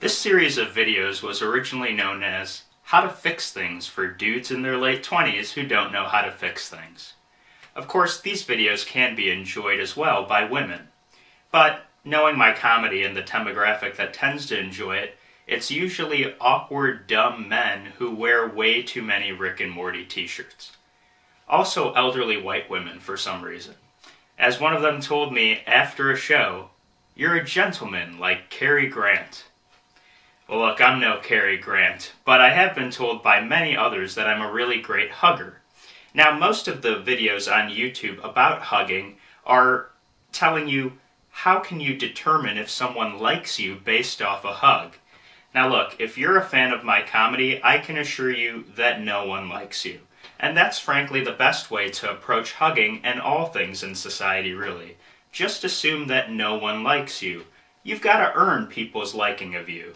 This series of videos was originally known as How to Fix Things for Dudes in their late 20s who don't know how to fix things. Of course, these videos can be enjoyed as well by women. But knowing my comedy and the demographic that tends to enjoy it, it's usually awkward, dumb men who wear way too many Rick and Morty t-shirts. Also elderly white women for some reason. As one of them told me after a show, "You're a gentleman like Cary Grant." Well, look, I'm no Cary Grant, but I have been told by many others that I'm a really great hugger. Now, most of the videos on YouTube about hugging are telling you how can you determine if someone likes you based off a hug. Now look, if you're a fan of my comedy, I can assure you that no one likes you. And that's frankly the best way to approach hugging and all things in society, really. Just assume that no one likes you. You've got to earn people's liking of you.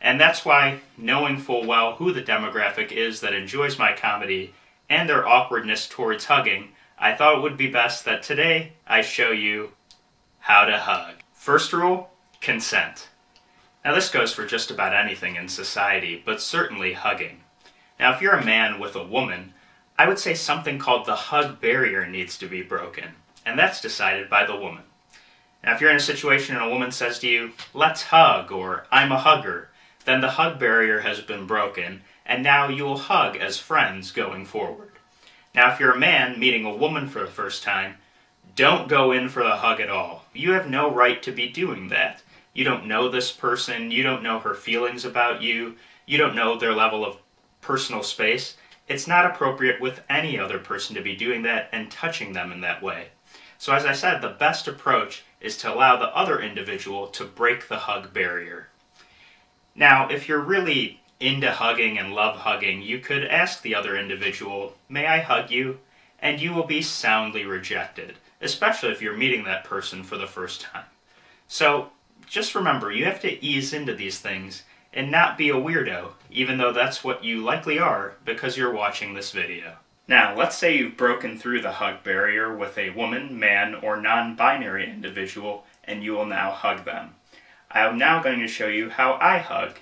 And that's why, knowing full well who the demographic is that enjoys my comedy and their awkwardness towards hugging, I thought it would be best that today I show you how to hug. First rule, consent. Now this goes for just about anything in society, but certainly hugging. Now if you're a man with a woman, I would say something called the hug barrier needs to be broken, and that's decided by the woman. Now if you're in a situation and a woman says to you, "Let's hug," or "I'm a hugger," then the hug barrier has been broken, and now you will hug as friends going forward. Now if you're a man meeting a woman for the first time, don't go in for the hug at all. You have no right to be doing that. You don't know this person, you don't know her feelings about you, you don't know their level of personal space. It's not appropriate with any other person to be doing that and touching them in that way. So as I said, the best approach is to allow the other individual to break the hug barrier. Now, if you're really into hugging and love hugging, you could ask the other individual, "May I hug you?" And you will be soundly rejected, especially if you're meeting that person for the first time. So, just remember, you have to ease into these things and not be a weirdo, even though that's what you likely are because you're watching this video. Now, let's say you've broken through the hug barrier with a woman, man, or non-binary individual, and you will now hug them. I am now going to show you how I hug.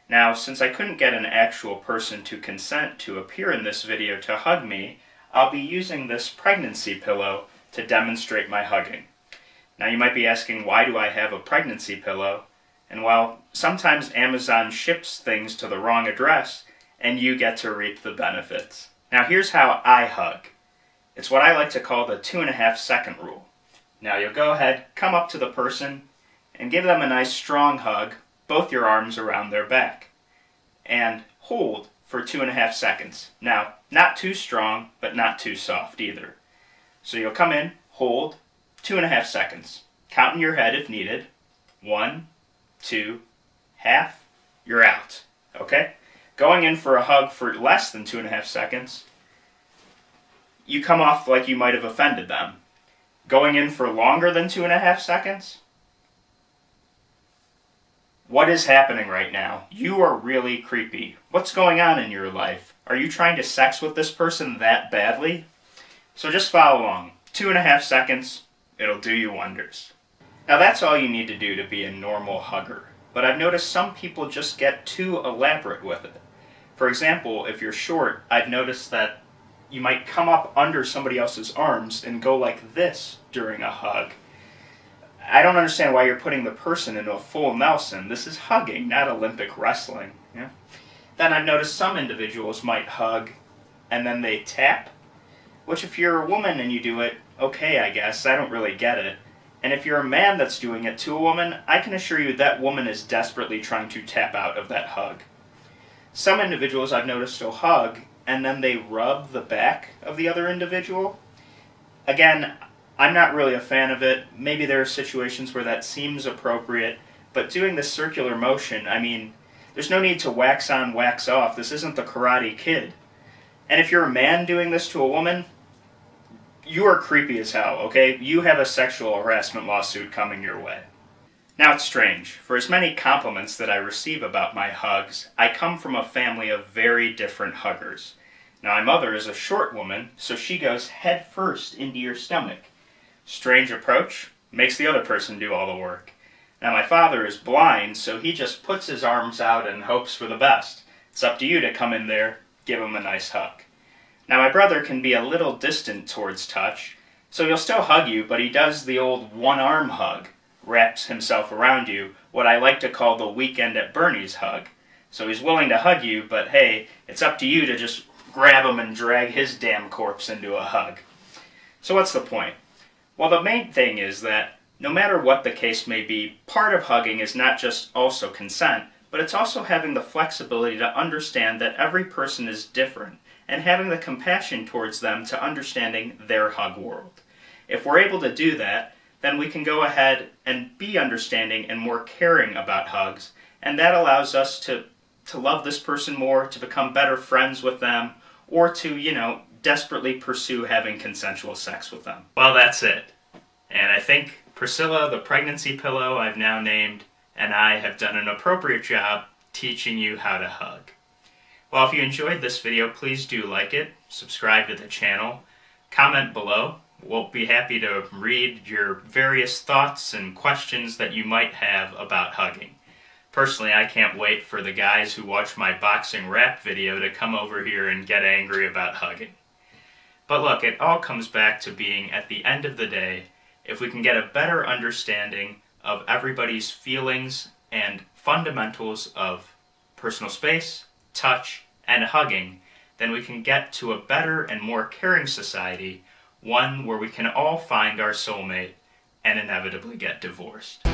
Now, since I couldn't get an actual person to consent to appear in this video to hug me, I'll be using this pregnancy pillow to demonstrate my hugging. Now you might be asking, why do I have a pregnancy pillow? And well, sometimes Amazon ships things to the wrong address, and you get to reap the benefits. Now here's how I hug. It's what I like to call the 2.5 second rule. Now you'll go ahead, come up to the person, and give them a nice strong hug, both your arms around their back. And hold for 2.5 seconds. Now, not too strong, but not too soft either. So you'll come in, hold, 2.5 seconds. Count in your head if needed. 1, 2, half, you're out. Okay? Going in for a hug for less than 2.5 seconds, you come off like you might have offended them. Going in for longer than 2.5 seconds, what is happening right now? You are really creepy. What's going on in your life? Are you trying to sex with this person that badly? So just follow along. 2.5 seconds, it'll do you wonders. Now that's all you need to do to be a normal hugger. But I've noticed some people just get too elaborate with it. For example, if you're short, I've noticed that you might come up under somebody else's arms and go like this during a hug. I don't understand why you're putting the person into a full Nelson. This is hugging, not Olympic wrestling. Yeah? Then I've noticed some individuals might hug and then they tap, which if you're a woman and you do it, okay, I guess. I don't really get it. And if you're a man that's doing it to a woman, I can assure you that woman is desperately trying to tap out of that hug. Some individuals I've noticed will hug and then they rub the back of the other individual. Again, I'm not really a fan of it. Maybe there are situations where that seems appropriate, but doing this circular motion, I mean, there's no need to wax on, wax off. This isn't the Karate Kid. And if you're a man doing this to a woman, you are creepy as hell, okay? You have a sexual harassment lawsuit coming your way. Now it's strange. For as many compliments that I receive about my hugs, I come from a family of very different huggers. Now my mother is a short woman, so she goes head first into your stomach. Strange approach, makes the other person do all the work. Now my father is blind, so he just puts his arms out and hopes for the best. It's up to you to come in there, give him a nice hug. Now my brother can be a little distant towards touch, so he'll still hug you, but he does the old one-arm hug, wraps himself around you, what I like to call the Weekend at Bernie's hug. So he's willing to hug you, but hey, it's up to you to just grab him and drag his damn corpse into a hug. So what's the point? Well, the main thing is that no matter what the case may be, part of hugging is not just also consent, but it's also having the flexibility to understand that every person is different and having the compassion towards them to understanding their hug world. If we're able to do that, then we can go ahead and be understanding and more caring about hugs, and that allows us to love this person more, to become better friends with them, or to, desperately pursue having consensual sex with them. Well, that's it. And I think Priscilla, the pregnancy pillow I've now named, and I have done an appropriate job teaching you how to hug. Well, if you enjoyed this video, please do like it, subscribe to the channel, comment below. We'll be happy to read your various thoughts and questions that you might have about hugging. Personally, I can't wait for the guys who watch my boxing rap video to come over here and get angry about hugging. But look, it all comes back to being, at the end of the day, if we can get a better understanding of everybody's feelings and fundamentals of personal space, touch, and hugging, then we can get to a better and more caring society, one where we can all find our soulmate and inevitably get divorced.